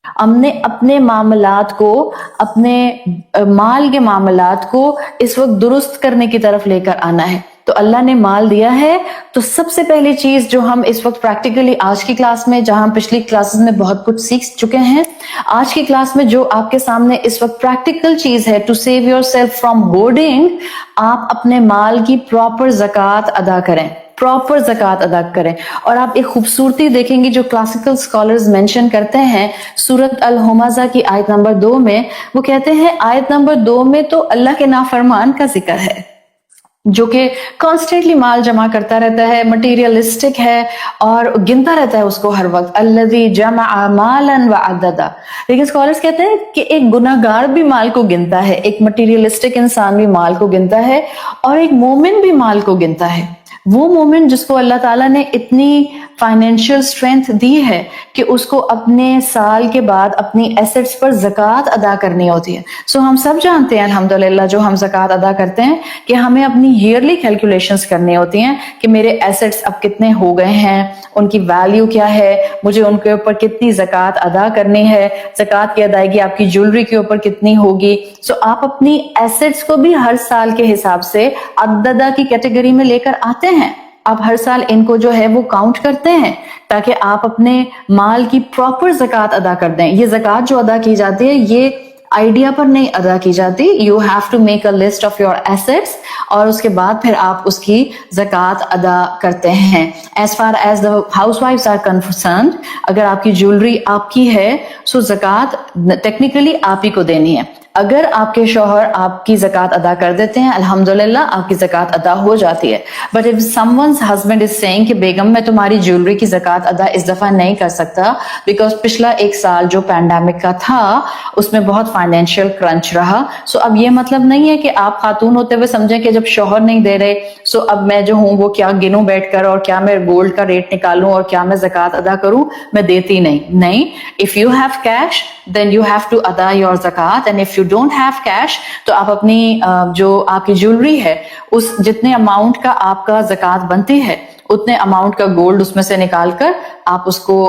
ہم نے اپنے معاملات کو، اپنے مال کے معاملات کو اس وقت درست کرنے کی طرف لے کر آنا ہے. تو اللہ نے مال دیا ہے، تو سب سے پہلی چیز جو ہم اس وقت پریکٹیکلی آج کی کلاس میں، جہاں ہم پچھلی کلاسز میں بہت کچھ سیکھ چکے ہیں، آج کی کلاس میں جو آپ کے سامنے اس وقت پریکٹیکل چیز ہے to save yourself from hoarding, آپ اپنے مال کی پراپر زکوٰۃ ادا کریں، پراپر زکوٰۃ ادا کریں. اور آپ ایک خوبصورتی دیکھیں گے جو کلاسیکل اسکالرز مینشن کرتے ہیں سورت الہمزہ کی آیت نمبر 2 میں. وہ کہتے ہیں آیت نمبر 2 میں تو اللہ کے نافرمان کا ذکر ہے جو کہ کانسٹنٹلی مال جمع کرتا رہتا ہے، مٹیریلسٹک ہے اور گنتا رہتا ہے اس کو ہر وقت، الذی جمع مالا وعددا. لیکن اسکالرز کہتے ہیں کہ ایک گناہ گار بھی مال کو گنتا ہے، ایک مٹیریلسٹک انسان بھی مال کو گنتا ہے، اور ایک مومن بھی مال کو گنتا ہے. وہ مومن جس کو اللہ تعالیٰ نے اتنی فائنینشیل اسٹرینتھ دی ہے کہ اس کو اپنے سال کے بعد اپنی ایسٹس پر زکوٰۃ ادا کرنی ہوتی ہے. سو ہم سب جانتے ہیں الحمدللہ جو ہم زکوٰۃ ادا کرتے ہیں کہ ہمیں اپنی ایئرلی کیلکولیشنز کرنی ہوتی ہیں کہ میرے ایسٹس اب کتنے ہو گئے ہیں، ان کی ویلیو کیا ہے، مجھے ان کے اوپر کتنی زکوٰۃ ادا کرنی ہے، زکوٰۃ کی ادائیگی آپ کی جیولری کے اوپر کتنی ہوگی. سو آپ اپنی ایسٹس کو بھی ہر سال کے حساب سے عددہ کی کیٹیگری میں لے کر آتے ہیں. آپ ہر سال ان کو جو ہے وہ کاؤنٹ کرتے ہیں تاکہ آپ اپنے مال کی پراپر زکوٰۃ ادا کر دیں. یہ زکوٰۃ جو ادا کی جاتی ہے یہ آئیڈیا پر نہیں ادا کی جاتی. You have to make a list of your assets اور اس کے بعد پھر آپ اس کی زکوٰۃ ادا کرتے ہیں. ایز فار ایز دا ہاؤس وائفز آر کنسرنڈ، اگر آپ کی جیولری آپ کی ہے سو زکوٰۃ ٹیکنیکلی آپ ہی کو دینی ہے. اگر آپ کے شوہر آپ کی زکوٰۃ ادا کر دیتے ہیں الحمدللہ آپ کی زکوٰۃ ادا ہو جاتی ہے. But if someone's husband is seeing کہ بیگم میں تمہاری جیولری کی زکوٰۃ ادا اس دفعہ نہیں کر سکتا بیکاز پچھلا ایک سال جو پینڈیمک کا تھا اس میں بہت فائنینشیل کرنچ رہا. سو اب یہ مطلب نہیں ہے کہ آپ خاتون ہوتے ہوئے سمجھیں کہ جب شوہر نہیں دے رہے سو اب میں جو ہوں وہ کیا گنوں بیٹھ کر اور کیا میں گولڈ کا ریٹ نکالوں اور کیا میں زکوٰۃ ادا کروں، میں دیتی نہیں. If you have cash then you have to ادا your زکوٰۃ and if you don't have cash تو آپ اپنی جو آپ کی جیولری ہے اس جتنے اماؤنٹ کا آپ کا زکوٰۃ بنتی ہے اتنے اماؤنٹ کا گولڈ اس میں سے نکال کر آپ اس کو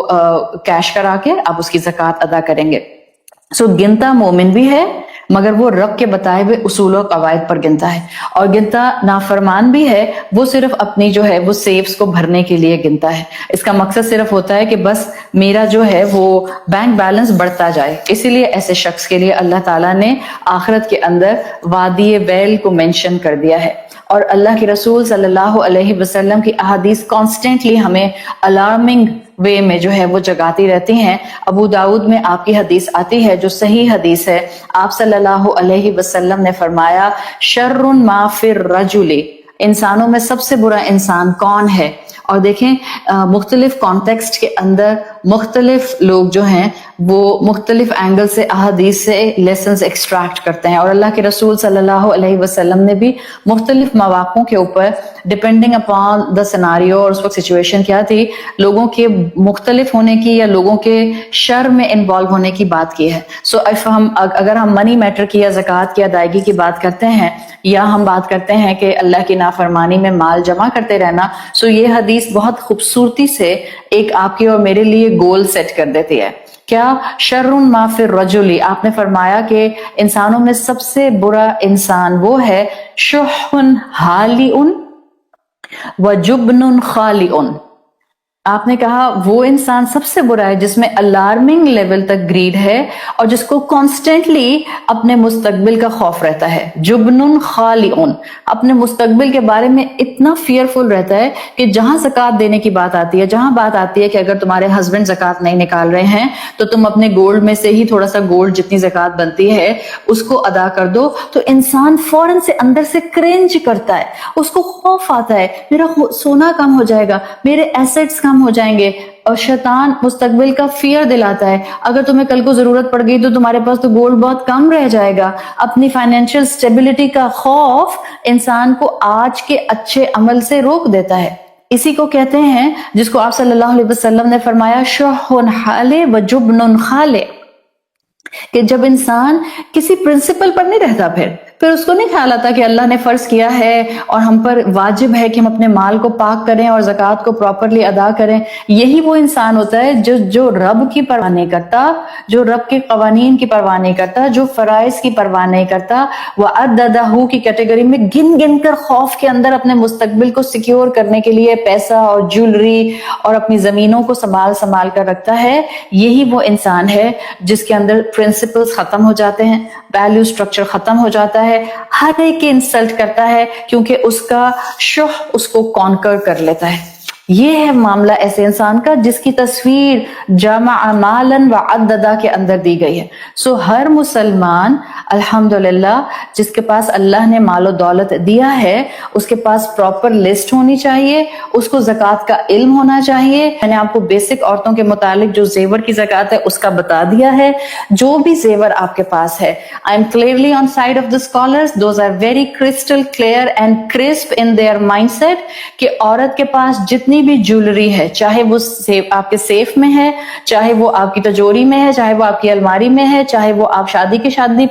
کیش کرا کے آپ اس کی زکوٰۃ ادا کریں گے. سو گنتا مومن بھی ہے مگر وہ رب کے بتائے ہوئے اصول و قواعد پر گنتا ہے، اور گنتا نافرمان بھی ہے، وہ صرف اپنی جو ہے وہ سیفز کو بھرنے کے لیے گنتا ہے. اس کا مقصد صرف ہوتا ہے کہ بس میرا جو ہے وہ بینک بیلنس بڑھتا جائے. اسی لیے ایسے شخص کے لیے اللہ تعالیٰ نے آخرت کے اندر وادی ویل کو مینشن کر دیا ہے. اور اللہ کے رسول صلی اللہ علیہ وسلم کی احادیث کانسٹنٹلی ہمیں الارمنگ وے میں جو ہے وہ جگاتی رہتی ہیں. ابو داؤد میں آپ کی حدیث آتی ہے جو صحیح حدیث ہے. آپ صلی اللہ علیہ وسلم نے فرمایا شر ما فی الرجل، انسانوں میں سب سے برا انسان کون ہے. اور دیکھیں مختلف کانٹیکسٹ کے اندر مختلف لوگ جو ہیں وہ مختلف اینگل سے احادیث سے لیسنز ایکسٹریکٹ کرتے ہیں، اور اللہ کے رسول صلی اللہ علیہ وسلم نے بھی مختلف مواقعوں کے اوپر ڈپینڈنگ اپان دا سیناریو اور اس وقت سچویشن کیا تھی لوگوں کے مختلف ہونے کی یا لوگوں کے شر میں انوالو ہونے کی بات کی ہے. سو اگر ہم منی میٹر کی یا زکوٰۃ کی ادائیگی کی بات کرتے ہیں یا ہم بات کرتے ہیں کہ اللہ کی نافرمانی میں مال جمع کرتے رہنا، سو یہ حدیث بہت خوبصورتی سے ایک آپ کے اور میرے لیے گول سیٹ کر دیتی ہے. کیا شر ما فی الرجل، آپ نے فرمایا کہ انسانوں میں سب سے برا انسان وہ ہے شح حالی وجبن خالی. آپ نے کہا وہ انسان سب سے برا ہے جس میں الارمنگ لیول تک گریڈ ہے اور جس کو کانسٹنٹلی اپنے مستقبل کا خوف رہتا ہے. جبن خالیون، اپنے مستقبل کے بارے میں اتنا فیئرفل رہتا ہے کہ جہاں زکوٰۃ دینے کی بات آتی ہے، جہاں بات آتی ہے کہ اگر تمہارے ہسبینڈ زکوٰۃ نہیں نکال رہے ہیں تو تم اپنے گولڈ میں سے ہی تھوڑا سا گولڈ جتنی زکوٰۃ بنتی ہے اس کو ادا کر دو، تو انسان فوراً سے اندر سے کرنج کرتا ہے، اس کو خوف آتا ہے میرا سونا کم ہو جائے گا، میرے ایسٹس کم ہو جائیں گے. اور شیطان مستقبل کا فیئر دلاتا ہے، اگر تمہیں کل کو ضرورت پڑ گئی تو تمہارے پاس تو گولڈ بہت کم رہ جائے گا. اپنی فائنینشیل سٹیبلٹی کا خوف انسان کو آج کے اچھے عمل سے روک دیتا ہے. اسی کو کہتے ہیں جس کو آپ صلی اللہ علیہ وسلم نے فرمایا شح حالے و جبن خالے، کہ جب انسان کسی پرنسپل پر نہیں رہتا پھر اس کو نہیں خیال آتا کہ اللہ نے فرض کیا ہے اور ہم پر واجب ہے کہ ہم اپنے مال کو پاک کریں اور زکوٰۃ کو پراپرلی ادا کریں. یہی وہ انسان ہوتا ہے جو رب کی پرواہ نہیں کرتا, جو رب کے قوانین کی پرواہ نہیں کرتا, جو فرائض کی پرواہ نہیں کرتا. وَأَدَّدَهُ کی کیٹیگری میں گن گن کر خوف کے اندر اپنے مستقبل کو سیکیور کرنے کے لیے پیسہ اور جولری اور اپنی زمینوں کو سنبھال کر رکھتا ہے. یہی وہ انسان ہے جس کے اندر پرنسپلز ختم ہو جاتے ہیں, ویلیو سٹرکچر ختم ہو جاتا ہے, ہر ایک کی انسلٹ کرتا ہے کیونکہ اس کا شح اس کو کانکر کر لیتا ہے. یہ ہے معاملہ ایسے انسان کا جس کی تصویر جمع مالا وعددا کے اندر دی گئی ہے. سو ہر مسلمان الحمدللہ جس کے پاس اللہ نے مال و دولت دیا ہے اس کے پاس پراپر لسٹ ہونی چاہیے, اس کو زکوٰۃ کا علم ہونا چاہیے. میں نے آپ کو بیسک عورتوں کے متعلق جو زیور کی زکوٰۃ ہے اس کا بتا دیا ہے. جو بھی زیور آپ کے پاس ہے, I am clearly on side of the scholars, those are very crystal clear and crisp in their mindset کہ عورت کے پاس جتنی بھی جولری ہے, چاہے وہ آپ کے سیف میں ہے, چاہے وہ آپ کی تجوری میں ہے, چاہے وہ آپ کی الماری میں ہے, چاہے وہ آپ شادی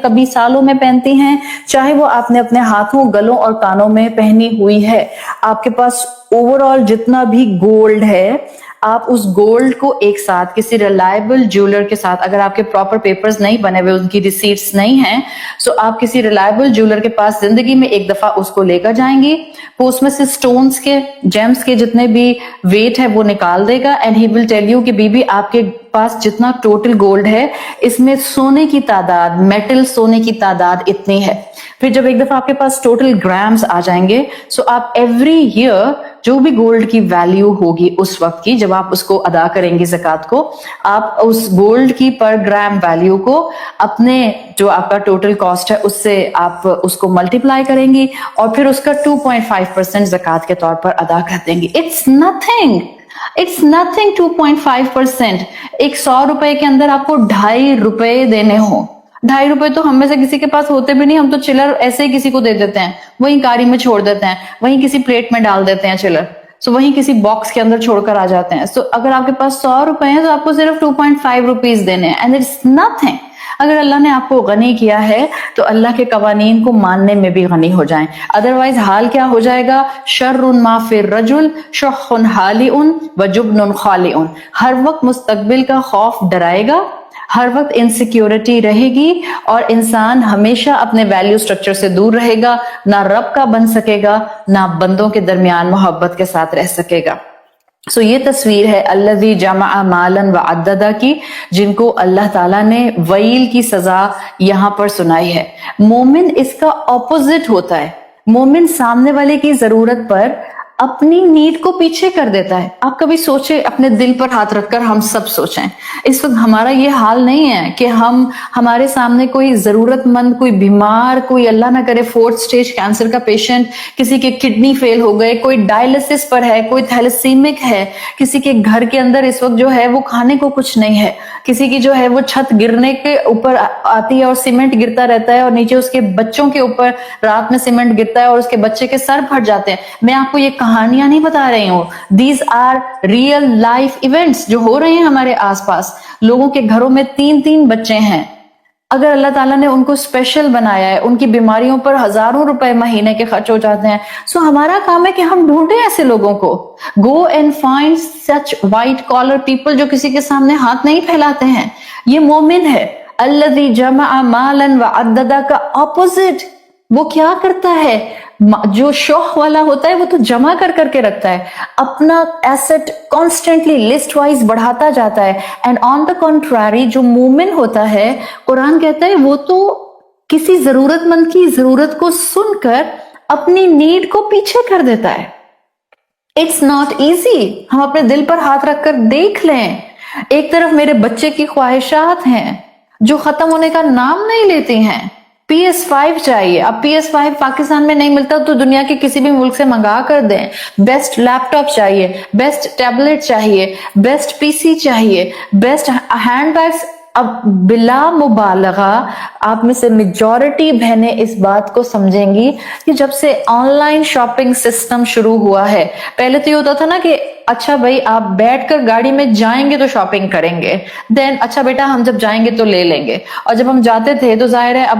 کبھی سالوں میں پہنتی ہیں, چاہے وہ آپ نے اپنے ہاتھوں, گلوں اور کانوں میں پہنی ہوئی ہے, آپ کے پاس اوور آل جتنا بھی گولڈ ہے, آپ اس گولڈ کو ایک ساتھ کسی ریلائبل جیولر کے ساتھ, اگر آپ کے پراپر پیپرز نہیں بنے ہوئے, ان کی ریسیٹس نہیں ہیں, سو آپ کسی ریلائبل جیولر کے پاس زندگی میں ایک دفعہ اس کو لے کر جائیں گی, وہ اس میں سے سٹونز کے, جیمز کے جتنے بھی ویٹ ہے وہ نکال دے گا, and he will tell you کہ بی بی آپ کے پاس جتنا ٹوٹل گولڈ ہے اس میں سونے کی تعداد, میٹل سونے کی تعداد اتنی ہے. پھر جب ایک دفعہ آپ کے پاس ٹوٹل گرامز آ جائیں گے, سو آپ ایوری ایئر جو بھی گولڈ کی ویلیو ہوگی اس وقت کی, جب آپ اس کو ادا کریں گے زکوٰۃ کو, آپ اس گولڈ کی پر گرام ویلیو کو اپنے جو آپ کا ٹوٹل کاسٹ ہے اس سے آپ اس کو ملٹیپلائی کریں گی اور پھر اس کا 2.5% زکوٰۃ کے طور پر ادا کر دیں گی. It's nothing 2.5%. ایک 100 روپے کے اندر آپ کو 2.5 روپے دینے ہوں. 2.5 روپے تو ہم میں سے کسی کے پاس ہوتے بھی نہیں, ہم تو چلر ایسے ہی کسی کو دے دیتے ہیں, وہیں کاری میں چھوڑ دیتے ہیں, وہیں کسی پلیٹ میں ڈال دیتے ہیں چلر, سو وہیں کسی باکس کے اندر چھوڑ کر آ جاتے ہیں. سو اگر آپ کے پاس 100 روپے ہیں تو آپ کو صرف 2.5 روپیز دینے ہیں, اینڈ اٹس nothing. اگر اللہ نے آپ کو غنی کیا ہے تو اللہ کے قوانین کو ماننے میں بھی غنی ہو جائیں, ادروائز حال کیا ہو جائے گا, شر ما فی الرجل شح حالئ وجبن خالئ. ہر وقت مستقبل کا خوف ڈرائے گا, ہر وقت انسیکیورٹی رہے گی, اور انسان ہمیشہ اپنے ویلیو سٹرکچر سے دور رہے گا, نہ رب کا بن سکے گا, نہ بندوں کے درمیان محبت کے ساتھ رہ سکے گا. سو یہ تصویر ہے الذی جمع مالا وعددا کی, جن کو اللہ تعالیٰ نے ویل کی سزا یہاں پر سنائی ہے. مومن اس کا اپوزٹ ہوتا ہے. مومن سامنے والے کی ضرورت پر اپنی نیڈ کو پیچھے کر دیتا ہے. آپ کبھی سوچے, اپنے دل پر ہاتھ رکھ کر ہم سب سوچیں, اس وقت ہمارا یہ حال نہیں ہے کہ ہمارے سامنے کوئی ضرورت مند, کوئی بیمار, کوئی اللہ نہ کرے 4th سٹیج کینسر کا پیشنٹ, کسی کے کڈنی فیل ہو گئے, کوئی ڈائلسس پر ہے, کوئی تھیلیسیمک ہے, کسی کے گھر کے اندر اس وقت جو ہے وہ کھانے کو کچھ نہیں ہے, کسی کی جو ہے وہ چھت گرنے کے اوپر آتی ہے اور سیمنٹ گرتا رہتا ہے, اور نیچے اس کے بچوں کے اوپر رات میں سیمنٹ گرتا ہے اور اس کے بچے کے سر پھٹ جاتے ہیں. میں آپ کو یہ کہانیاں نہیں بتا رہی ہوں, these are real life events جو ہو رہے ہیں ہمارے آس پاس. لوگوں کے گھروں میں 3 بچے ہیں, اگر اللہ تعالیٰ نے ان کو اسپیشل بنایا ہے, ان کی بیماریوں پر ہزاروں روپے مہینے کے خرچ ہو جاتے ہیں. سو ہمارا کام ہے کہ ہم ڈھونڈیں ایسے لوگوں کو, go and find such white collar people جو کسی کے سامنے ہاتھ نہیں پھیلاتے ہیں. یہ مومن ہے. الذی جمع مالا وعددا کا اپوزٹ, وہ کیا کرتا ہے, جو شوق والا ہوتا ہے وہ تو جمع کر کے رکھتا ہے, اپنا ایسٹ کانسٹنٹلی لسٹ وائز بڑھاتا جاتا ہے. اینڈ آن دا کنٹراری جو مومن ہوتا ہے, قرآن کہتا ہے وہ تو کسی ضرورت مند کی ضرورت کو سن کر اپنی نیڈ کو پیچھے کر دیتا ہے. It's not easy. ہم اپنے دل پر ہاتھ رکھ کر دیکھ لیں, ایک طرف میرے بچے کی خواہشات ہیں جو ختم ہونے کا نام نہیں لیتی ہیں. PS5 چاہیے, اب PS5 پاکستان میں نہیں ملتا تو دنیا کے کسی بھی ملک سے منگا کر دیں. بیسٹ لیپ ٹاپ چاہیے, بیسٹ ٹیبلٹ چاہیے, بیسٹ PC چاہیے, بیسٹ ہینڈ بیگز. اب بلا مبالغہ آپ میں سے میجورٹی بہنیں اس بات کو سمجھیں گی کہ جب سے آن لائن شاپنگ سسٹم شروع ہوا ہے, پہلے تو یہ ہوتا تھا نا کہ اچھا بھائی آپ بیٹھ کر گاڑی میں جائیں گے تو شاپنگ کریں گے, دین اچھا بیٹا ہم جب جائیں گے تو لے لیں گے, اور جب ہم جاتے تھے تو ظاہر ہے اب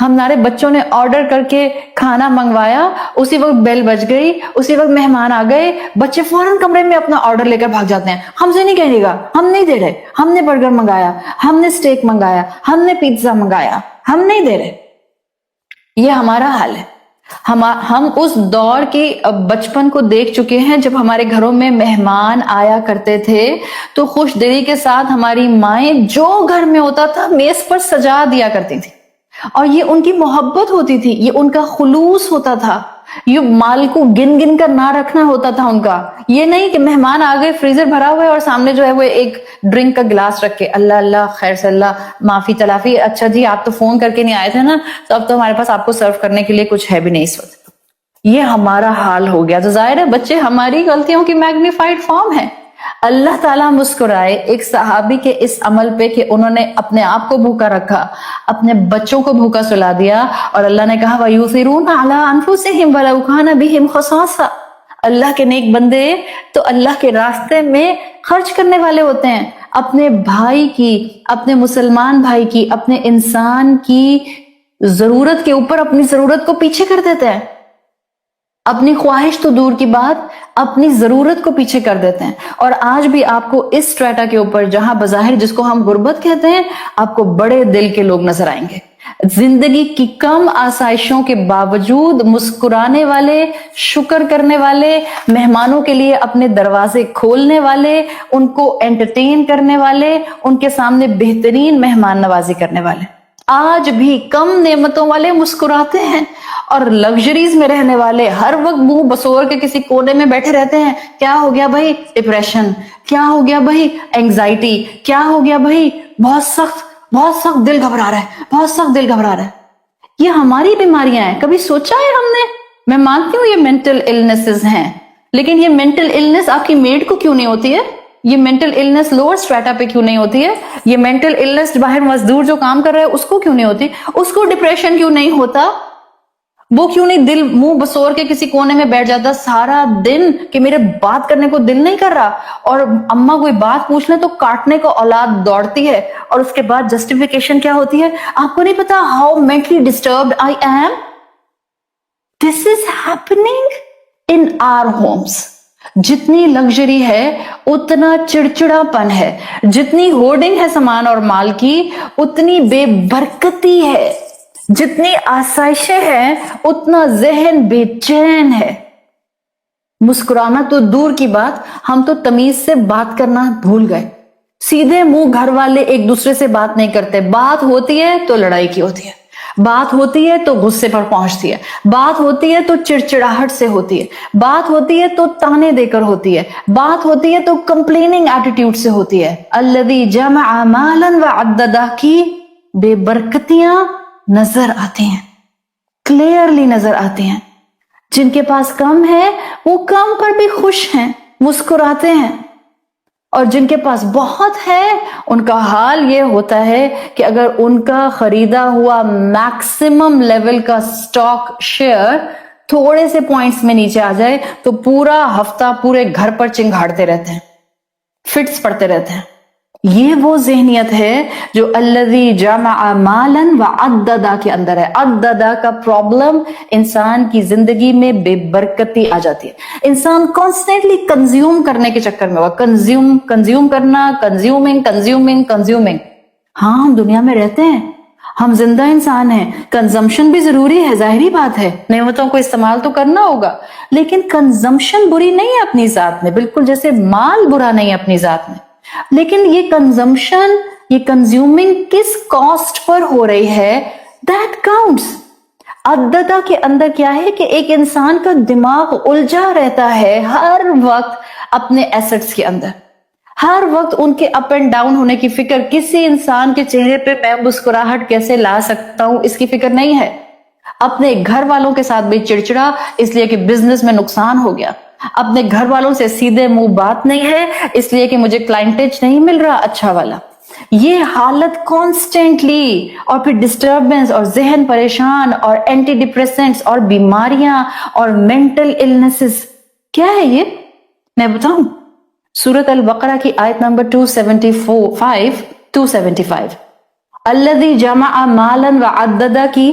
ہمارے بچوں نے آرڈر کر کے کھانا منگوایا, اسی وقت بیل بج گئی, اسی وقت مہمان آ گئے, بچے فوراً کمرے میں اپنا آرڈر لے کر بھاگ جاتے ہیں. ہم سے نہیں کہے گا, ہم نہیں دے رہے, ہم نے برگر منگایا, ہم نے اسٹیک منگایا, ہم نے پیزا منگایا, ہم نہیں دے رہے. یہ ہمارا حال ہے. ہم اس دور کی بچپن کو دیکھ چکے ہیں جب ہمارے گھروں میں مہمان آیا کرتے تھے تو خوش دلی کے ساتھ ہماری مائیں جو گھر میں ہوتا تھا میز پر سجا دیا کرتی تھی, اور یہ ان کی محبت ہوتی تھی, یہ ان کا خلوص ہوتا تھا. یہ مال کو گن گن کر نہ رکھنا ہوتا تھا ان کا. یہ نہیں کہ مہمان آ گئے, فریزر بھرا ہوا ہے اور سامنے جو ہے وہ ایک ڈرنک کا گلاس رکھ کے اللہ اللہ خیر سے اللہ معافی تلافی, اچھا جی آپ تو فون کر کے نہیں آئے تھے نا, تو اب تو ہمارے پاس آپ کو سرو کرنے کے لیے کچھ ہے بھی نہیں اس وقت. یہ ہمارا حال ہو گیا. تو ظاہر ہے بچے ہماری غلطیوں کی میگنیفائڈ فارم ہے. اللہ تعالیٰ مسکرائے ایک صحابی کے اس عمل پہ کہ انہوں نے اپنے آپ کو بھوکا رکھا, اپنے بچوں کو بھوکا سلا دیا, اور اللہ نے کہا وَيُؤْثِرُونَ عَلَىٰ أَنفُسِهِمْ وَلَوْ كَانَ بِهِمْ خَصَاصَةٌ. اللہ کے نیک بندے تو اللہ کے راستے میں خرچ کرنے والے ہوتے ہیں, اپنے بھائی کی, اپنے مسلمان بھائی کی, اپنے انسان کی ضرورت کے اوپر اپنی ضرورت کو پیچھے کر دیتے ہیں. اپنی خواہش تو دور کی بات, اپنی ضرورت کو پیچھے کر دیتے ہیں. اور آج بھی آپ کو اس اسٹریٹا کے اوپر جہاں بظاہر جس کو ہم غربت کہتے ہیں, آپ کو بڑے دل کے لوگ نظر آئیں گے. زندگی کی کم آسائشوں کے باوجود مسکرانے والے, شکر کرنے والے, مہمانوں کے لیے اپنے دروازے کھولنے والے, ان کو انٹرٹین کرنے والے, ان کے سامنے بہترین مہمان نوازی کرنے والے. آج بھی کم نعمتوں والے مسکراتے ہیں, اور لگژریز میں رہنے والے ہر وقت منہ بسور کے کسی کونے میں بیٹھے رہتے ہیں. کیا ہو گیا بھائی؟ ڈپریشن. کیا ہو گیا بھائی؟ اینگزائٹی. کیا ہو گیا بھائی؟ بہت سخت دل گھبرا رہا ہے, بہت سخت دل گھبرا رہا ہے. یہ ہماری بیماریاں ہیں. کبھی سوچا ہے ہم نے؟ میں مانتی ہوں یہ مینٹل النیسز ہیں, لیکن یہ مینٹل النس آپ کی میڈ کو کیوں نہیں ہوتی ہے؟ یہ مینٹل النس لوور اسٹریٹا پہ کیوں نہیں ہوتی ہے؟ یہ مینٹل النس باہر مزدور جو کام کر رہا ہے اس کو کیوں نہیں ہوتی؟ اس کو ڈپریشن کیوں نہیں ہوتا؟ وہ کیوں نہیں دل منہ بسور کے کسی کونے میں بیٹھ جاتا سارا دن کہ میرے بات کرنے کو دل نہیں کر رہا, اور اماں کوئی بات پوچھ لیں تو کاٹنے کو اولاد دوڑتی ہے, اور اس کے بعد جسٹیفیکیشن کیا ہوتی ہے؟ آپ کو نہیں پتا how mentally disturbed I am. This is happening in our homes. جتنی لگژری ہے اتنا چڑچڑا پن ہے, جتنی ہورڈنگ ہے سامان اور مال کی اتنی بے برکتی ہے, جتنی آسائشیں ہیں اتنا ذہن بے چین ہے. مسکرانا تو دور کی بات, ہم تو تمیز سے بات کرنا بھول گئے. سیدھے منہ گھر والے ایک دوسرے سے بات نہیں کرتے. بات ہوتی ہے تو لڑائی کی ہوتی ہے, بات ہوتی ہے تو غصے پر پہنچتی ہے, بات ہوتی ہے تو چڑچڑاہٹ سے ہوتی ہے, بات ہوتی ہے تو تانے دے کر ہوتی ہے, بات ہوتی ہے تو کمپلیننگ ایٹیٹیوڈ سے ہوتی ہے. الذی جمع مالا وعددہ کی بے برکتیاں نظر آتی ہیں, کلیئرلی نظر آتی ہیں. جن کے پاس کم ہے وہ کم پر بھی خوش ہیں, مسکراتے ہیں, اور جن کے پاس بہت ہے ان کا حال یہ ہوتا ہے کہ اگر ان کا خریدا ہوا میکسیمم لیول کا سٹاک شیئر تھوڑے سے پوائنٹس میں نیچے آ جائے تو پورا ہفتہ پورے گھر پر چنگھاڑتے رہتے ہیں, فٹس پڑتے رہتے ہیں. یہ وہ ذہنیت ہے جو الذی جمع مالا وعددہ کے اندر ہے. عددہ کا پرابلم انسان کی زندگی میں بے برکتی آ جاتی ہے. انسان کانسٹنٹلی کنزیوم کرنے کے چکر میں ہوا, کنزیوم کرنا, کنزیومنگ. ہاں ہم دنیا میں رہتے ہیں, ہم زندہ انسان ہیں, کنزمپشن بھی ضروری ہے, ظاہری بات ہے, نعمتوں کو استعمال تو کرنا ہوگا, لیکن کنزمپشن بری نہیں ہے اپنی ذات میں, بالکل جیسے مال برا نہیں ہے اپنی ذات میں. لیکن یہ کنزمپشن, یہ کنزیومنگ کس کاسٹ پر ہو رہی ہے, دیٹ کاؤنٹس. عددہ کے اندر کیا ہے کہ ایک انسان کا دماغ الجھا رہتا ہے ہر وقت اپنے ایسٹس کے اندر, ہر وقت ان کے اپ اینڈ ڈاؤن ہونے کی فکر. کسی انسان کے چہرے پہ میں مسکراہٹ کیسے لا سکتا ہوں اس کی فکر نہیں ہے. اپنے گھر والوں کے ساتھ بھی چڑچڑا اس لیے کہ بزنس میں نقصان ہو گیا, اپنے گھر والوں سے سیدھے منہ بات نہیں ہے اس لیے کہ مجھے کلائنٹیج نہیں مل رہا اچھا والا. یہ حالت کانسٹینٹلی, اور پھر ڈسٹربنس اور ذہن پریشان اور اینٹی ڈپریسنٹس اور بیماریاں اور مینٹل النسز. کیا ہے یہ میں بتاؤں؟ سورۃ البقرہ کی آیت نمبر 275 الذی جمع مالا وعددہ کی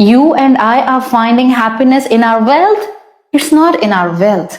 you and I are finding happiness in our wealth, it's not in our wealth।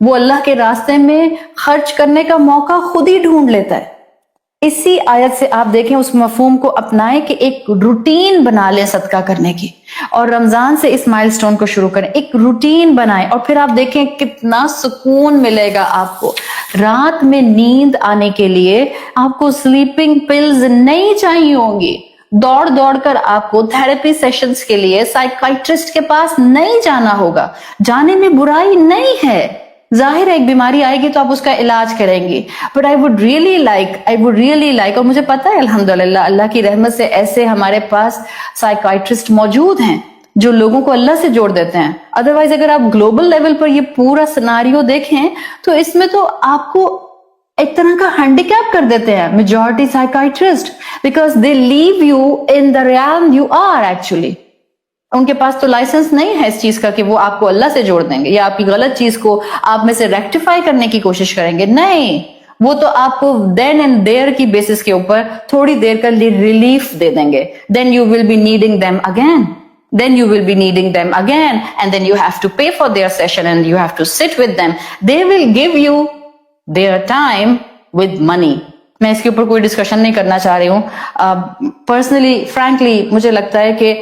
وہ اللہ کے راستے میں خرچ کرنے کا موقع خود ہی ڈھونڈ لیتا ہے. اسی آیت سے آپ دیکھیں اس مفہوم کو اپنائیں کہ ایک روٹین بنا لیں صدقہ کرنے کی, اور رمضان سے اس مائل سٹون کو شروع کریں, ایک روٹین بنائیں, اور پھر آپ دیکھیں کتنا سکون ملے گا آپ کو. رات میں نیند آنے کے لیے آپ کو سلیپنگ پلز نہیں چاہیے ہوں گی, دوڑ کر آپ کو تھراپی سیشنز کے لیے سائیکائٹرسٹ کے پاس نہیں جانا ہوگا. جانے میں برائی نہیں ہے, ظاہر ہے ایک بیماری آئے گی تو آپ اس کا علاج کریں گی, but I would really like اور مجھے پتا ہے الحمدللہ اللہ کی رحمت سے ایسے ہمارے پاس سائیکائٹرسٹ موجود ہیں جو لوگوں کو اللہ سے جوڑ دیتے ہیں. ادروائز اگر آپ گلوبل لیول پر یہ پورا سناریو دیکھیں تو اس میں تو آپ کو ایک طرح کا ہینڈیکیپ کر دیتے ہیں majority psychiatrist, because they leave you in the realm you are actually. ان کے پاس تو لائسنس نہیں ہے اس چیز کا کہ وہ آپ کو اللہ سے جوڑ دیں گے یا آپ کی غلط چیز کو آپ میں سے ریکٹیفائی کرنے کی کوشش کریں گے. نہیں, وہ تو آپ کو دین اینڈ دیر کی بیسس کے اوپر تھوڑی دیر کا ریلیف دے دیں گے. Then you will be needing them again, and then you have to pay for their session and you have to sit with them. They will give you their time with money. میں اس کے اوپر کوئی discussion نہیں کرنا چاہ رہی ہوں. Personally frankly مجھے لگتا ہے کہ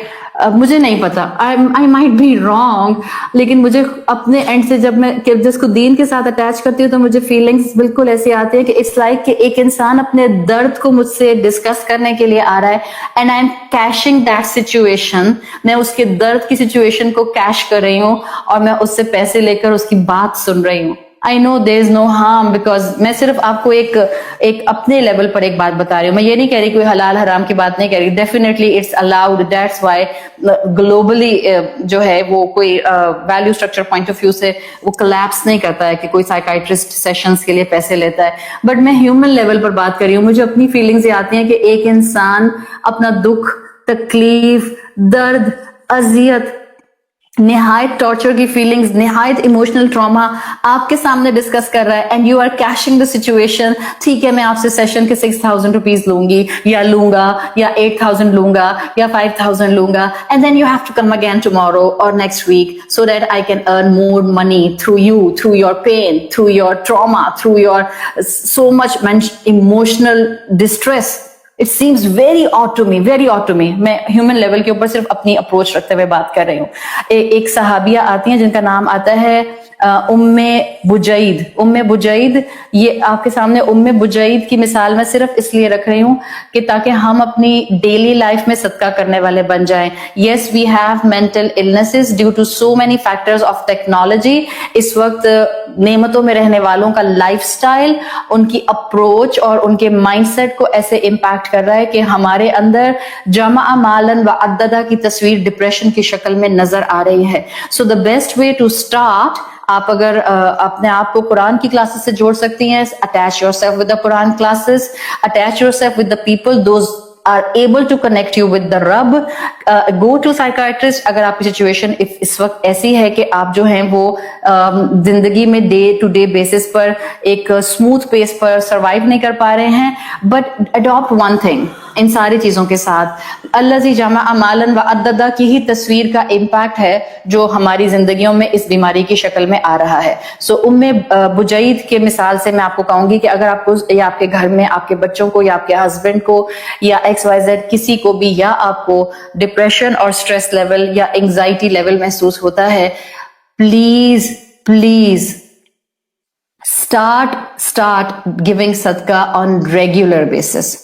مجھے نہیں پتا, I might be wrong, لیکن مجھے اپنے اینڈ سے جب میں جس کو دین کے ساتھ اٹیچ کرتی ہوں تو مجھے فیلنگز بالکل ایسی آتی ہیں کہ اٹس لائک کہ ایک انسان اپنے درد کو مجھ سے ڈسکس کرنے کے لیے آ رہا ہے, and I am caching that situation. میں اس کے درد کی سچویشن کو کیش کر رہی ہوں اور میں اس سے پیسے لے کر اس کی بات سن رہی ہوں. I know there is no harm, because میں صرف آپ کو ایک اپنے لیول پر ایک بات بتا رہی ہوں. میں یہ نہیں کہہ رہی کوئی حلال حرام کی بات نہیں کہہ رہی. Definitely it's allowed. That's why globally جو ہے وہ کوئی value structure point of view سے وہ collapse نہیں کرتا ہے کہ کوئی psychiatrist sessions کے لیے پیسے لیتا ہے. But میں human level پر بات کر رہی ہوں. مجھے اپنی feelings یہ آتی ہیں کہ ایک انسان اپنا دکھ, تکلیف, درد, اذیت, نہایت ٹارچر کی فیلنگز, نہایت ایموشنل ٹراما آپ کے سامنے ڈسکس کر رہا ہے, and you are cashing the situation. ٹھیک ہے میں آپ سے سیشن کے 6,000 روپیز لوں گی یا لوں گا یا 8,000 لوں گا یا 5,000 لوں گا, and then you have to come again tomorrow اور next week so that I can earn more money through you, through your pain, through your trauma, through your so much emotional distress. It seems very odd to me, very odd to me. میں human level کے اوپر صرف اپنی approach رکھتے ہوئے بات کر رہی ہوں. ایک صحابیہ آتی ہیں جن کا نام آتا ہے ام بجید. ام بجید, یہ آپ کے سامنے ام بجید کی مثال میں صرف اس لیے رکھ رہی ہوں کہ تاکہ ہم اپنی ڈیلی لائف میں صدقہ کرنے والے بن جائیں. Yes, we have mental illnesses due to so many factors of technology. اس وقت نعمتوں میں رہنے والوں کا لائف سٹائل, ان کی اپروچ اور ان کے مائنڈ سیٹ کو ایسے امپیکٹ کر رہا ہے کہ ہمارے اندر جمع مالن و عددہ کی تصویر ڈپریشن کی شکل میں نظر آ رہی ہے. So the best way to start, آپ اگر اپنے آپ کو قرآن کی کلاسز سے جوڑ سکتی ہیں, attach your self with the Quran classes, attach your self with the people those are able to connect you with the رب. go to psychiatrist اگر آپ کی سچویشن اس وقت ایسی ہے کہ آپ جو ہیں وہ زندگی میں ڈے ٹو ڈے بیسس پر ایک اسموتھ پیس پر سروائیو نہیں کر پا رہے ہیں, بٹ اڈاپٹ ون تھنگ ان ساری چیزوں کے ساتھ, الذی جمع مالا وعددہ کی ہی تصویر کا امپیکٹ ہے جو ہماری زندگیوں میں اس بیماری کی شکل میں آ رہا ہے. سو ام بجید کے مثال سے میں آپ کو کہوں گی کہ اگر آپ کو یا آپ کے گھر میں آپ کے بچوں کو یا آپ کے ہسبینڈ کو یا XYZ کسی کو بھی یا آپ کو ڈپریشن اور اسٹریس لیول یا انگزائٹی لیول محسوس ہوتا ہے, پلیز پلیز start giving صدقہ on regular basis.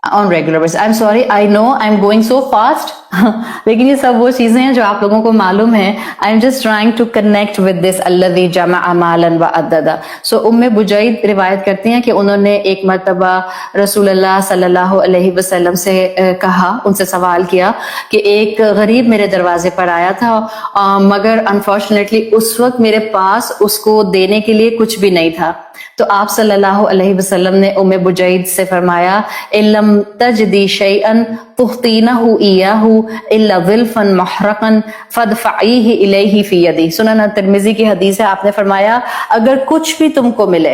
I'm sorry, I know I'm going so fast. لیکن یہ سب وہ چیزیں ہیں جو آپ لوگوں کو معلوم ہیں. I'm just trying to connect with this الذی جمع مالا وعددہ. سو ام بجید روایت کرتی ہیں کہ انہوں نے ایک مرتبہ رسول اللہ صلی اللہ علیہ وسلم سے کہا, ان سے سوال کیا کہ ایک غریب میرے دروازے پر آیا تھا, مگر انفارچونیٹلی اس وقت میرے پاس اس کو دینے کے لیے کچھ بھی نہیں تھا. تو آپ صلی اللہ علیہ وسلم نے ام بجید سے فرمایا, اِلَّمْ تَجْدِي شَيْئًا تُخْطِينَهُ إِيَّاهُ إِلَّا ظِلْفًا مُحْرَقًا فَادْفَعِيهِ إِلَيْهِ فِي يَدِهِ. سنن ترمذی کی حدیث ہے, آپ نے فرمایا اگر کچھ بھی تم کو ملے,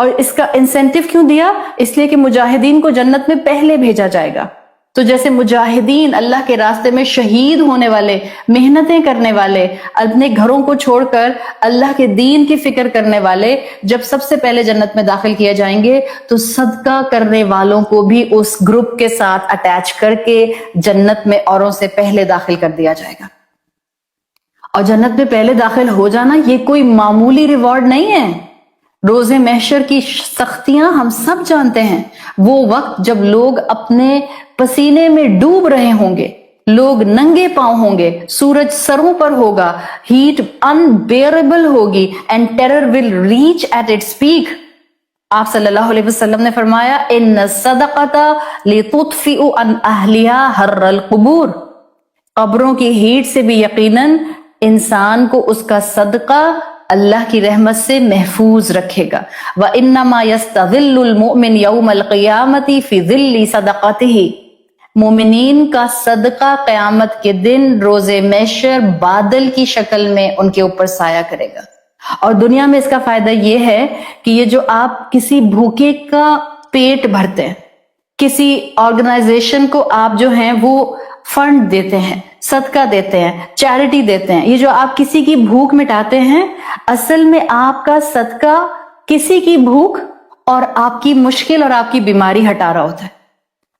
اور اس کا انسینٹیو کیوں دیا؟ اس لیے کہ مجاہدین کو جنت میں پہلے بھیجا جائے گا. تو جیسے مجاہدین اللہ کے راستے میں شہید ہونے والے، محنتیں کرنے والے، اپنے گھروں کو چھوڑ کر اللہ کے دین کی فکر کرنے والے جب سب سے پہلے جنت میں داخل کیے جائیں گے، تو صدقہ کرنے والوں کو بھی اس گروپ کے ساتھ اٹیچ کر کے جنت میں اوروں سے پہلے داخل کر دیا جائے گا. اور جنت میں پہلے داخل ہو جانا یہ کوئی معمولی ریوارڈ نہیں ہے. روز محشر کی سختیاں ہم سب جانتے ہیں. وہ وقت جب لوگ اپنے پسینے میں ڈوب رہے ہوں گے، لوگ ننگے پاؤں ہوں گے، سورج سروں پر ہوگا، ہیٹ انبیئربل ہوگی and terror will reach at its peak. آپ صلی اللہ علیہ وسلم نے فرمایا ان الصدقۃ لتطفئ عن اہلها حر القبور. قبروں کی ہیٹ سے بھی یقیناً انسان کو اس کا صدقہ اللہ کی رحمت سے محفوظ رکھے گا. وَإِنَّمَا يَسْتَظِلُّ الْمُؤْمِنُ يَوْمَ الْقِيَامَةِ فِي ظِلِّ صَدَقَتِهِ. مومنین کا صدقہ قیامت کے دن روز محشر بادل کی شکل میں ان کے اوپر سایہ کرے گا. اور دنیا میں اس کا فائدہ یہ ہے کہ یہ جو آپ کسی بھوکے کا پیٹ بھرتے ہیں، کسی آرگنائزیشن کو آپ جو ہیں وہ فنڈ دیتے ہیں، صدقہ دیتے ہیں، چیریٹی دیتے ہیں، یہ جو آپ کسی کی بھوک مٹاتے ہیں، اصل میں آپ کا صدقہ کسی کی بھوک اور آپ کی مشکل اور آپ کی بیماری ہٹا رہا ہوتا ہے.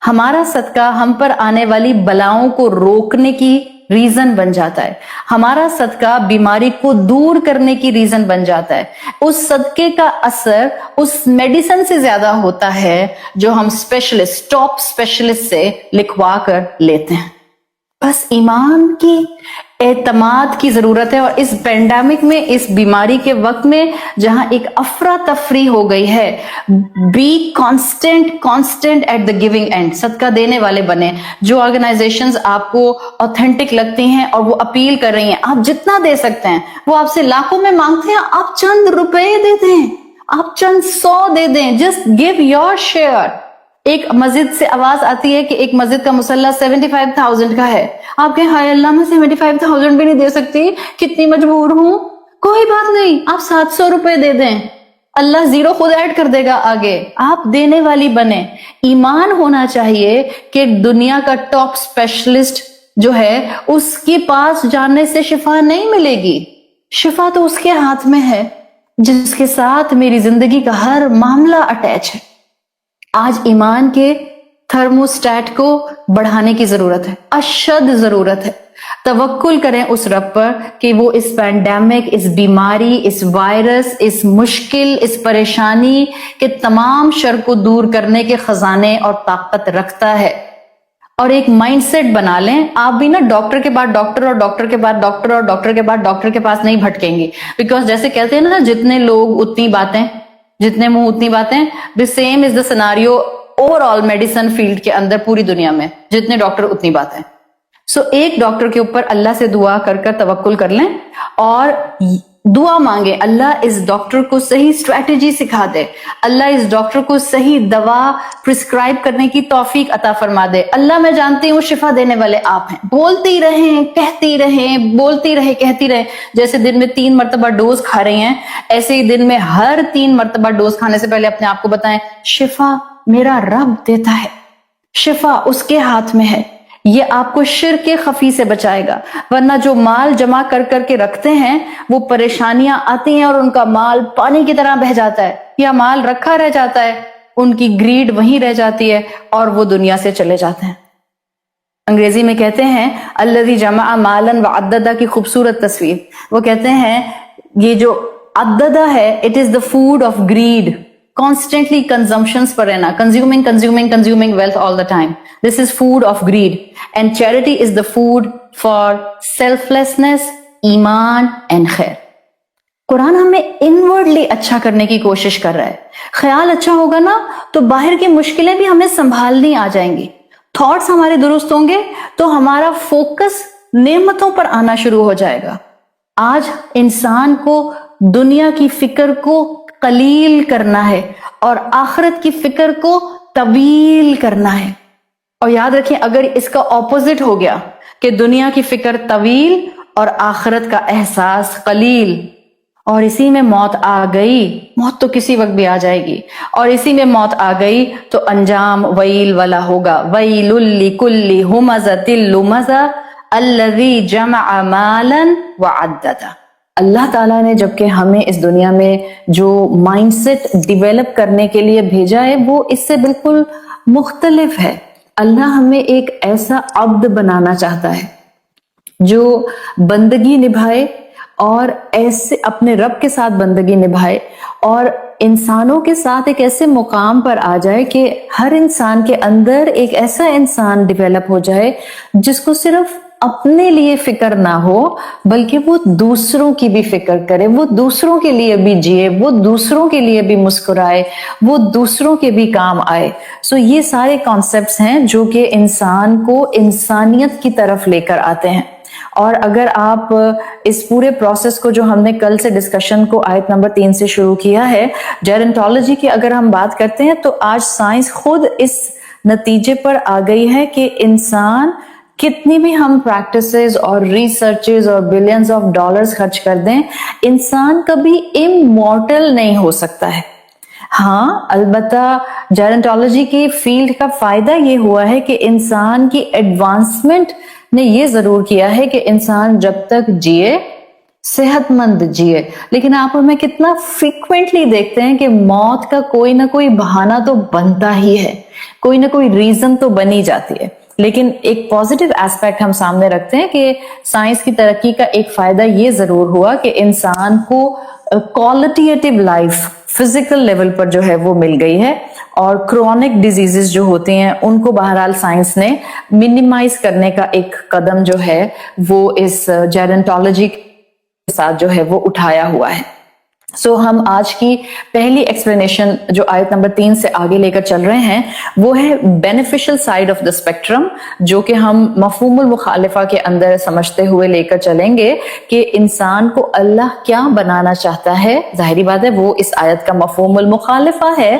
ہمارا صدقہ ہم پر آنے والی بلاؤں کو روکنے کی ریزن بن جاتا ہے. ہمارا صدقہ بیماری کو دور کرنے کی ریزن بن جاتا ہے. اس صدقے کا اثر اس میڈیسن سے زیادہ ہوتا ہے جو ہم اسپیشلسٹ، ٹاپ اسپیشلسٹ سے لکھوا کر لیتے ہیں. بس ایمان کی اعتماد کی ضرورت ہے. اور اس پینڈیمک میں، اس بیماری کے وقت میں جہاں ایک افراتفری ہو گئی ہے، be constant at the giving end. صدقہ دینے والے بنے. جو آرگنائزیشنز آپ کو اوتھینٹک لگتی ہیں اور وہ اپیل کر رہی ہیں، آپ جتنا دے سکتے ہیں، وہ آپ سے لاکھوں میں مانگتے ہیں، آپ چند روپے دے دیں، آپ چند 100 دے دیں. Just give your share. ایک مسجد سے آواز آتی ہے کہ ایک مسجد کا مصلی 75,000 کا ہے. آپ کہیں ہائے اللہ، میں 75,000 بھی نہیں دے سکتی، کتنی مجبور ہوں. کوئی بات نہیں، آپ 700 روپے دے دیں، اللہ زیرو خود ایڈ کر دے گا آگے. آپ دینے والی بنے. ایمان ہونا چاہیے کہ دنیا کا ٹاپ اسپیشلسٹ جو ہے اس کے پاس جانے سے شفا نہیں ملے گی. شفا تو اس کے ہاتھ میں ہے جس کے ساتھ میری زندگی کا ہر معاملہ اٹیچ ہے. آج ایمان کے تھرموسٹیٹ کو بڑھانے کی ضرورت ہے، اشد ضرورت ہے. توکل کریں اس رب پر کہ وہ اس پینڈیمک، اس بیماری، اس وائرس، اس مشکل، اس پریشانی کے تمام شر کو دور کرنے کے خزانے اور طاقت رکھتا ہے. اور ایک مائنڈ سیٹ بنا لیں. آپ بھی نا ڈاکٹر کے بعد ڈاکٹر اور ڈاکٹر کے بعد ڈاکٹر اور ڈاکٹر کے بعد ڈاکٹر کے پاس نہیں بھٹکیں گی. بیکاز جیسے کہتے ہیں نا، جتنے لوگ اتنی باتیں، جتنے منہ اتنی باتیں. the same is the scenario over all medicine field کے اندر پوری دنیا میں. جتنے ڈاکٹر اتنی باتیں. سو ایک ڈاکٹر کے اوپر اللہ سے دعا کر کر توکل کر لیں اور دعا مانگے اللہ اس ڈاکٹر کو صحیح اسٹریٹجی سکھا دے، اللہ اس ڈاکٹر کو صحیح دوا پرسکرائب کرنے کی توفیق عطا فرما دے. اللہ میں جانتی ہوں شفا دینے والے آپ ہیں. بولتی رہیں، کہتی رہیں، بولتی رہیں، کہتی رہیں. جیسے دن میں 3 مرتبہ ڈوز کھا رہی ہیں، ایسے ہی دن میں ہر 3 مرتبہ ڈوز کھانے سے پہلے اپنے آپ کو بتائیں شفا میرا رب دیتا ہے، شفا اس کے ہاتھ میں ہے. یہ آپ کو شرک خفی سے بچائے گا. ورنہ جو مال جمع کر کر کے رکھتے ہیں وہ پریشانیاں آتی ہیں اور ان کا مال پانی کی طرح بہہ جاتا ہے، یا مال رکھا رہ جاتا ہے، ان کی گریڈ وہیں رہ جاتی ہے اور وہ دنیا سے چلے جاتے ہیں. انگریزی میں کہتے ہیں الذی جمع مالا وعددہ کی خوبصورت تصویر. وہ کہتے ہیں یہ جو عددہ ہے it is the food of greed. Constantly consumptions پر رہنا، consuming wealth all the time. This is food of greed. And charity is the food for selflessness, ایمان and خیر. قرآن ہمیں انورڈلی اچھا کرنے کی کوشش کر رہا ہے. خیال اچھا ہوگا نا تو باہر کی مشکلیں بھی ہمیں سنبھالنی آ جائیں گی. تھاٹس ہمارے درست ہوں گے تو ہمارا فوکس نعمتوں پر آنا شروع ہو جائے گا. آج انسان کو دنیا کی فکر کو قلیل کرنا ہے اور آخرت کی فکر کو طویل کرنا ہے. اور یاد رکھیں اگر اس کا اپوزٹ ہو گیا کہ دنیا کی فکر طویل اور آخرت کا احساس قلیل، اور اسی میں موت آ گئی، موت تو کسی وقت بھی آ جائے گی، اور اسی میں موت آ گئی تو انجام ویل والا ہوگا. ویل لکل ہمزۃ لمزہ الذی جمع مالا وعددہ. اللہ تعالیٰ نے جب کہ ہمیں اس دنیا میں جو مائنڈ سیٹ ڈیولپ کرنے کے لیے بھیجا ہے وہ اس سے بالکل مختلف ہے. اللہ ہمیں ایک ایسا عبد بنانا چاہتا ہے جو بندگی نبھائے اور ایسے اپنے رب کے ساتھ بندگی نبھائے اور انسانوں کے ساتھ ایک ایسے مقام پر آ جائے کہ ہر انسان کے اندر ایک ایسا انسان ڈیولپ ہو جائے جس کو صرف اپنے لیے فکر نہ ہو بلکہ وہ دوسروں کی بھی فکر کرے، وہ دوسروں کے لیے بھی جیے، وہ دوسروں کے لیے بھی مسکرائے، وہ دوسروں کے بھی کام آئے. سو یہ سارے کانسیپٹس ہیں جو کہ انسان کو انسانیت کی طرف لے کر آتے ہیں. اور اگر آپ اس پورے پروسیس کو جو ہم نے کل سے ڈسکشن کو آیت نمبر 3 سے شروع کیا ہے، جیرنٹالوجی کی اگر ہم بات کرتے ہیں تو آج سائنس خود اس نتیجے پر آ گئی ہے کہ انسان کتنی بھی ہم پریکٹسز اور ریسرچز اور بلینز آف ڈالرز خرچ کر دیں، انسان کبھی امورٹل نہیں ہو سکتا ہے. ہاں البتہ جیرنٹالوجی کی فیلڈ کا فائدہ یہ ہوا ہے کہ انسان کی ایڈوانسمنٹ نے یہ ضرور کیا ہے کہ انسان جب تک جیے صحت مند جیے. لیکن آپ اور میں کتنا فریکوینٹلی دیکھتے ہیں کہ موت کا کوئی نہ کوئی بہانہ تو بنتا ہی ہے، کوئی نہ کوئی ریزن تو بنی جاتی ہے. لیکن ایک پازیٹیو ایسپیکٹ ہم سامنے رکھتے ہیں کہ سائنس کی ترقی کا ایک فائدہ یہ ضرور ہوا کہ انسان کو کوالٹیٹیو لائف فزیکل لیول پر جو ہے وہ مل گئی ہے، اور کرونک ڈیزیزز جو ہوتے ہیں ان کو بہرحال سائنس نے منیمائز کرنے کا ایک قدم جو ہے وہ اس جیرنٹالوجی کے ساتھ جو ہے وہ اٹھایا ہوا ہے. سو ہم آج کی پہلی ایکسپلینیشن جو آیت نمبر 3 سے آگے لے کر چل رہے ہیں وہ ہے beneficial side of the spectrum, جو کہ ہم مفہوم المخالفہ کے اندر سمجھتے ہوئے لے کر چلیں گے کہ انسان کو اللہ کیا بنانا چاہتا ہے. ظاہری بات ہے وہ اس آیت کا مفہوم المخالفہ ہے،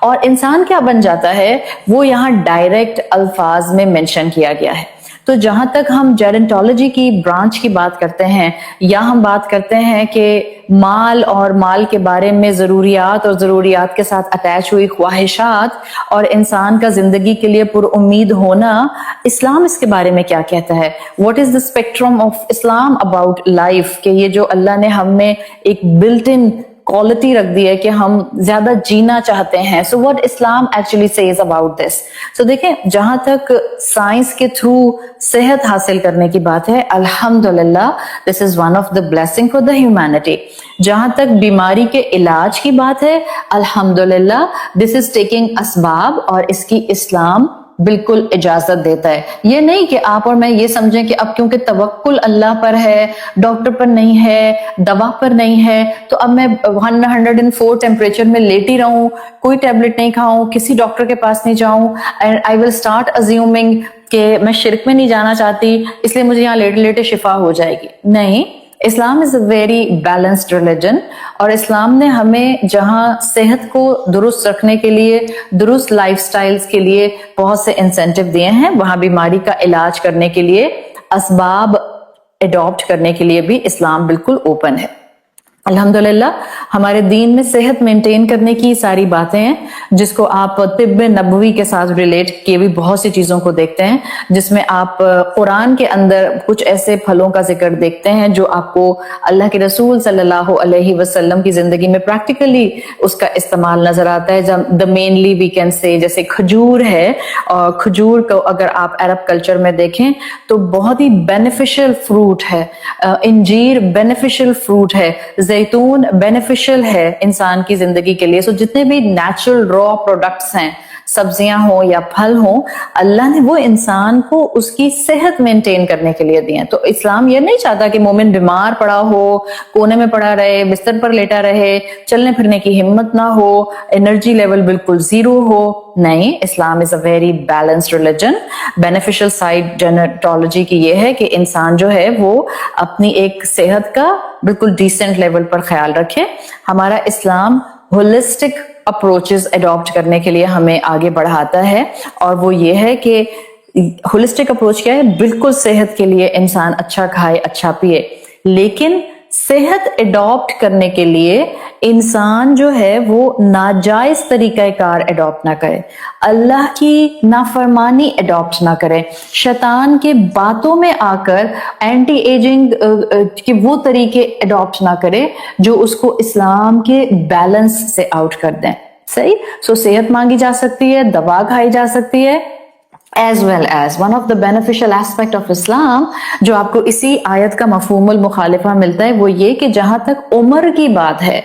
اور انسان کیا بن جاتا ہے وہ یہاں ڈائریکٹ الفاظ میں مینشن کیا گیا ہے. تو جہاں تک ہم جیرنٹالوجی کی برانچ کی بات کرتے ہیں یا ہم بات کرتے ہیں کہ مال اور مال کے بارے میں ضروریات اور ضروریات کے ساتھ اٹیچ ہوئی خواہشات اور انسان کا زندگی کے لیے پر امید ہونا، اسلام اس کے بارے میں کیا کہتا ہے؟ What is the spectrum of Islam about life? کہ یہ جو اللہ نے ہم میں ایک بلٹ ان کوالٹی رکھ دی ہے کہ ہم زیادہ جینا چاہتے ہیں. So what Islam actually says about this. So دیکھیں جہاں تک سائنس کے تھرو صحت حاصل کرنے کی بات ہے، الحمدللہ this is one of the blessing for the humanity. جہاں تک بیماری کے علاج کی بات ہے، الحمدللہ دس از ٹیکنگ اسباب، اور اس کی اسلام بالکل اجازت دیتا ہے. یہ نہیں کہ آپ اور میں یہ سمجھیں کہ اب کیونکہ توکل اللہ پر ہے، ڈاکٹر پر نہیں ہے، دوا پر نہیں ہے، تو اب میں 104 ٹیمپریچر میں لیٹی رہوں، کوئی ٹیبلٹ نہیں کھاؤں، کسی ڈاکٹر کے پاس نہیں جاؤں، and I will start assuming کہ میں شرک میں نہیں جانا چاہتی اس لیے مجھے یہاں لیٹے لیٹے شفا ہو جائے گی. نہیں، Islam is a very balanced religion, اور اسلام نے ہمیں جہاں صحت کو درست رکھنے کے لیے، درست لائف سٹائلز کے لیے بہت سے انسینٹیو دیے ہیں، وہاں بیماری کا علاج کرنے کے لیے اسباب اڈاپٹ کرنے کے لیے بھی اسلام بالکل اوپن ہے. الحمدللہ ہمارے دین میں صحت مینٹین کرنے کی ساری باتیں ہیں جس کو آپ طب نبوی کے ساتھ ریلیٹ کیے بھی بہت سی چیزوں کو دیکھتے ہیں، جس میں آپ قرآن کے اندر کچھ ایسے پھلوں کا ذکر دیکھتے ہیں جو آپ کو اللہ کے رسول صلی اللہ علیہ وسلم کی زندگی میں پریکٹیکلی اس کا استعمال نظر آتا ہے. دا مینلی وی کین سے جیسے کھجور ہے، اور کھجور کو اگر آپ عرب کلچر میں دیکھیں تو بہت ہی بینیفیشل فروٹ ہے. انجیر بینیفیشل فروٹ ہے، زیتون بینیفیشل ہے انسان کی زندگی کے لیے. سو جتنے بھی نیچرل را پروڈکٹس ہیں، سبزیاں ہوں یا پھل ہوں، اللہ نے وہ انسان کو اس کی صحت مینٹین کرنے کے لیے دیے ہیں. تو اسلام یہ نہیں چاہتا کہ مومن بیمار پڑا ہو، کونے میں پڑا رہے، بستر پر لیٹا رہے، چلنے پھرنے کی ہمت نہ ہو، انرجی لیول بالکل زیرو ہو. نہیں، Islam is a very balanced religion. Beneficial side جینیٹالوجی کی یہ ہے کہ انسان جو ہے وہ اپنی ایک صحت کا بالکل ڈیسنٹ لیول پر خیال رکھے. ہمارا اسلام ہولسٹک اپروچز اڈاپٹ کرنے کے لیے ہمیں آگے بڑھاتا ہے، اور وہ یہ ہے کہ ہولسٹک اپروچ کیا ہے؟ بالکل صحت کے لیے انسان اچھا کھائے، اچھا پیے، لیکن صحت اڈاپٹ کرنے کے لیے انسان جو ہے وہ ناجائز طریقہ کار اڈاپٹ نہ کرے، اللہ کی نافرمانی اڈاپٹ نہ کرے، شیطان کے باتوں میں آ کر اینٹی ایجنگ کے وہ طریقے اڈاپٹ نہ کرے جو اس کو اسلام کے بیلنس سے آؤٹ کر دیں. صحیح؟ سو صحت مانگی جا سکتی ہے، دوا کھائی جا سکتی ہے. as well as one of the beneficial aspect of Islam جو آپ کو اسی آیت کا مفہوم المخالفہ ملتا ہے وہ یہ کہ جہاں تک عمر کی بات ہے،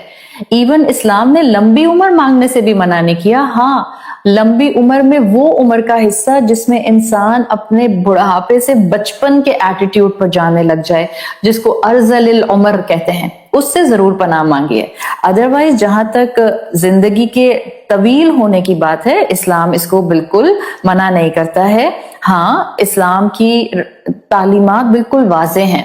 ایون اسلام نے لمبی عمر مانگنے سے بھی منع نہیں کیا. ہاں، لمبی عمر میں وہ عمر کا حصہ جس میں انسان اپنے بڑھاپے سے بچپن کے ایٹیٹیوڈ پر جانے لگ جائے، جس کو ارذل العمر کہتے ہیں، اس سے ضرور پناہ مانگیے. ادروائز جہاں تک زندگی کے طویل ہونے کی بات ہے، اسلام اس کو بالکل منع نہیں کرتا ہے. ہاں، اسلام کی تعلیمات بالکل واضح ہیں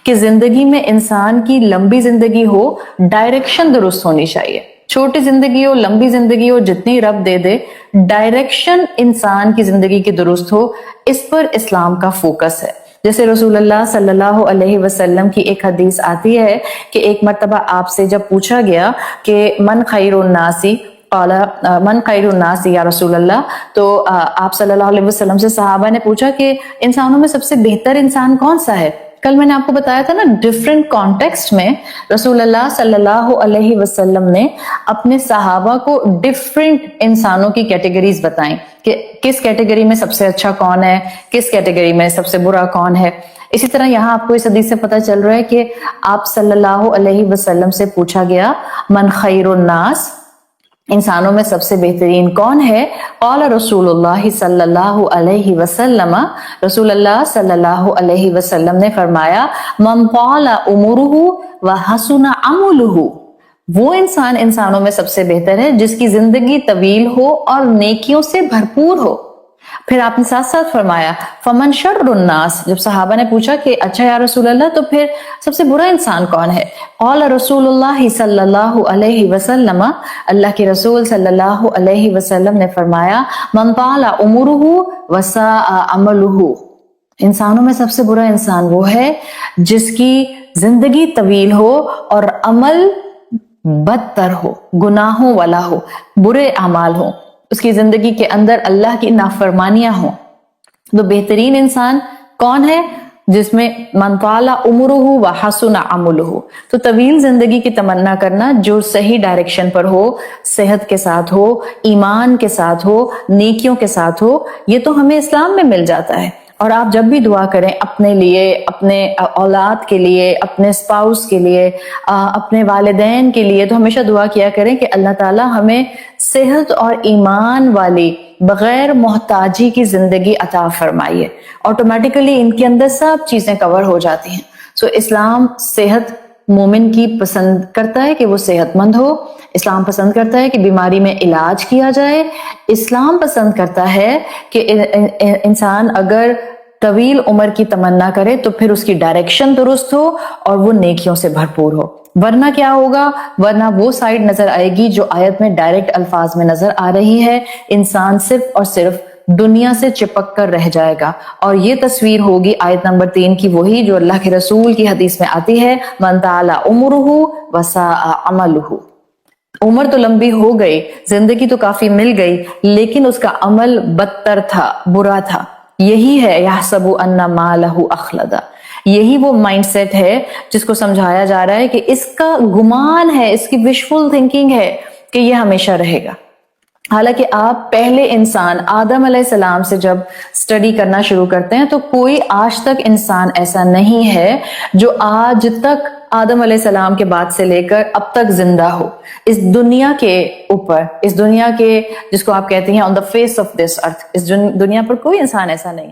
کہ زندگی میں انسان کی لمبی زندگی ہو، ڈائریکشن درست ہونی چاہیے. چھوٹی زندگی ہو، لمبی زندگی ہو، جتنی رب دے دے، ڈائریکشن انسان کی زندگی کی درست ہو، اس پر اسلام کا فوکس ہے. جیسے رسول اللہ صلی اللہ علیہ وسلم کی ایک حدیث آتی ہے کہ ایک مرتبہ آپ سے جب پوچھا گیا کہ من خیر الناس، قال من خیر الناس یا رسول اللہ، تو آپ صلی اللہ علیہ وسلم سے صحابہ نے پوچھا کہ انسانوں میں سب سے بہتر انسان کون سا ہے. کل میں نے آپ کو بتایا تھا نا، ڈفرینٹ کانٹیکسٹ میں رسول اللہ صلی اللہ علیہ وسلم نے اپنے صحابہ کو ڈفرینٹ انسانوں کی کیٹیگریز بتائیں کہ کس کیٹیگری میں سب سے اچھا کون ہے، کس کیٹیگری میں سب سے برا کون ہے. اسی طرح یہاں آپ کو اس حدیث سے پتہ چل رہا ہے کہ آپ صلی اللہ علیہ وسلم سے پوچھا گیا من خیر الناس، انسانوں میں سب سے بہترین کون ہے. قال رسول اللہ صلی اللہ علیہ وسلم، رسول اللہ صلی اللہ علیہ وسلم نے فرمایا من طال عمرہ وحسن عملہ، وہ انسان انسانوں میں سب سے بہتر ہے جس کی زندگی طویل ہو اور نیکیوں سے بھرپور ہو. پھر آپ نے ساتھ ساتھ فرمایا فمن شر الناس، جب صحابہ نے پوچھا کہ اچھا یا رسول اللہ تو پھر سب سے برا انسان کون ہے. قال رسول اللہ صلی اللہ علیہ وسلم، اللہ کے رسول صلی اللہ علیہ وسلم نے فرمایا من طال عمرہ وساء عملہ، انسانوں میں سب سے برا انسان وہ ہے جس کی زندگی طویل ہو اور عمل بدتر ہو، گناہوں والا ہو، برے اعمال ہوں، اس کی زندگی کے اندر اللہ کی نافرمانیاں ہوں. تو بہترین انسان کون ہے؟ جس میں من طال عمرہ وحسن عملہ. تو طویل زندگی کی تمنا کرنا جو صحیح ڈائریکشن پر ہو، صحت کے ساتھ ہو، ایمان کے ساتھ ہو، نیکیوں کے ساتھ ہو، یہ تو ہمیں اسلام میں مل جاتا ہے. اور آپ جب بھی دعا کریں اپنے لیے، اپنے اولاد کے لیے، اپنے اسپاؤس کے لیے، اپنے والدین کے لیے، تو ہمیشہ دعا کیا کریں کہ اللہ تعالیٰ ہمیں صحت اور ایمان والی بغیر محتاجی کی زندگی عطا فرمائیے. آٹومیٹیکلی ان کے اندر سب چیزیں کور ہو جاتی ہیں. سو اسلام صحت مومن کی پسند کرتا ہے کہ وہ صحت مند ہو. اسلام پسند کرتا ہے کہ بیماری میں علاج کیا جائے. اسلام پسند کرتا ہے کہ انسان اگر طویل عمر کی تمنا کرے تو پھر اس کی ڈائریکشن درست ہو اور وہ نیکیوں سے بھرپور ہو. ورنہ کیا ہوگا؟ ورنہ وہ سائڈ نظر آئے گی جو آیت میں ڈائریکٹ الفاظ میں نظر آ رہی ہے، انسان صرف اور صرف دنیا سے چپک کر رہ جائے گا. اور یہ تصویر ہوگی آیت نمبر 3 کی وہی جو اللہ کے رسول کی حدیث میں آتی ہے من طال عمرہ وساء عملہ. عمر تو لمبی ہو گئی، زندگی تو کافی مل گئی، لیکن اس کا عمل بدتر تھا، برا تھا. یہی ہے یحسب ان مالہ اخلد، یہی وہ مائنڈ سیٹ ہے جس کو سمجھایا جا رہا ہے کہ اس کا گمان ہے، اس کی وشفل تھنکنگ ہے کہ یہ ہمیشہ رہے گا. حالانکہ آپ پہلے انسان آدم علیہ السلام سے جب سٹڈی کرنا شروع کرتے ہیں تو کوئی آج تک انسان ایسا نہیں ہے جو آج تک آدم علیہ السلام کے بعد سے لے کر اب تک زندہ ہو اس دنیا کے اوپر، اس دنیا کے جس کو آپ کہتے ہیں آن دا فیس آف دس ارتھ، اس دنیا پر کوئی انسان ایسا نہیں.